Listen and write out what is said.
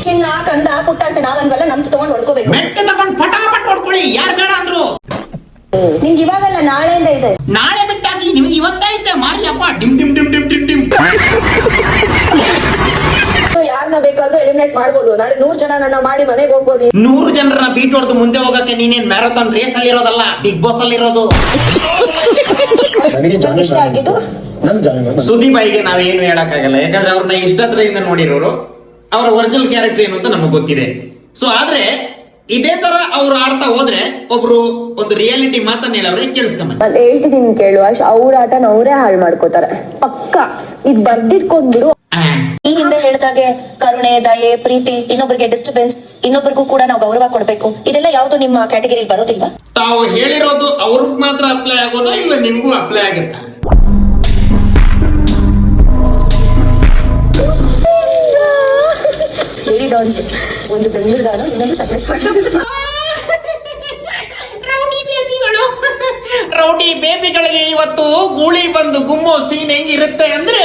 ಚಿನ್ನ ಕಂದ ಪುಟ್ಟ ಅಂತ ನಾವನ್ವಲ್ಲ ನಮ್ದು ತಗೊಂಡ್ ಹೊಡ್ಕೋಬೇಕು. ಮೆಟ್ಟ ತಗೊಂಡ್ ಪಟಾಪಟ್ ಹೊಡ್ಕೊಳ್ಳಿ, ಯಾರು ಬೇಡ ಅಂದ್ರು. ನಿಮ್ಗೆ ಇವಾಗಲ್ಲ ನಾಳೆಯಿಂದ ಇದೆ. ನಾಳೆ ಬಿಟ್ಟಾಗಿ ನಿಮ್ಗೆ ಇವತ್ತೈತೆ ಮಾರಿ ಹಬ್ಬ. Dim dim dim dim dim dim. ಯಾರನ್ನ ಬೇಕಾದ್ರೂ ಎಲಿಮಿನೇಟ್ ಮಾಡ್ಬೋದು. ನಾಳೆ 100 ಜನ ಮಾಡಿ ಮನೆಗೆ ಹೋಗ್ಬೋದು. 100 ಜನರನ್ನ ಬೀಟ್ ಹೊಡೆದು ಮುಂದೆ ಹೋಗಕ್ಕೆ ನೀನೇನ್ ಮ್ಯಾರಥಾನ್ ರೇಸ್ ಅಲ್ಲಿ ಇರೋದಲ್ಲ, ಬಿಗ್ ಬಾಸ್ ಅಲ್ಲಿ ಇರೋದು. ಇಷ್ಟ ಆಗಿದ್ದು ಸುದೀಪಾಯಿಗೆ ನಾವೇನು ಹೇಳಕ್ಕಾಗಲ್ಲ, ಯಾಕಂದ್ರೆ ಅವ್ರನ್ನ ಇಷ್ಟದಿಂದ ನೋಡಿರೋರು. ಅವರ ಒರಿಜಿನಲ್ ಕ್ಯಾರೆಕ್ಟರ್ ಏನು ಅಂತ ನಮಗ್ ಗೊತ್ತಿದೆ. ಸೊ ಆದ್ರೆ ಇದೇ ತರ ಅವ್ರು ಆಡ್ತಾ ಹೋದ್ರೆ ಒಬ್ರು ಒಂದು ರಿಯಾಲಿಟಿ ಮಾತನ್ನ ಹೇಳವ್ರೆ, ಕೇಳಿಸ್ಕೊಂಬ. ಹೇಳ್ತಿದ್ದೀನಿ ಕೇಳು ಅಶ್, ಅವ್ರ ಆಟನ ಅವರೇ ಹಾಳು ಮಾಡ್ಕೋತಾರೆ ಪಕ್ಕ. ಇದ್ ಬರ್ದಿಟ್ಕೊಂಡ್ಬಿಡು. ಈ ಹಿಂದೆ ಹೇಳ್ದಾಗೆ ಕರುಣೆ, ದಯೆ, ಪ್ರೀತಿ, ಇನ್ನೊಬ್ಬರಿಗೆ ಡಿಸ್ಟರ್ಬೆನ್ಸ್, ಇನ್ನೊಬ್ಬರಿಗೂ ಕೂಡ ನಾವು ಗೌರವ ಕೊಡ್ಬೇಕು, ಇದೆಲ್ಲ ಯಾವ್ದು ನಿಮ್ಮ ಕ್ಯಾಟಗರಿ ಬರೋದಿಲ್ವಾ? ತಾವು ಹೇಳಿರೋದು ಅವ್ರಿಗೆ ಮಾತ್ರ ಅಪ್ಲೈ ಆಗೋದಾ ಇಲ್ಲ ನಿಮ್ಗೂ ಅಪ್ಲೈ ಆಗುತ್ತಾ? ಒಂದು ಬೆಂಗಳೂರು, ಇನ್ನೊಂದು ಸಕಲೇಶ್ಪುರ. ರೌಡಿ ಬೇಬಿಗಳಿಗೆ ಇವತ್ತು ಗೂಳಿ ಬಂದು ಗುಮ್ಮೋ ಸೀನ್ ಹೆಂಗಿರುತ್ತೆ ಅಂದ್ರೆ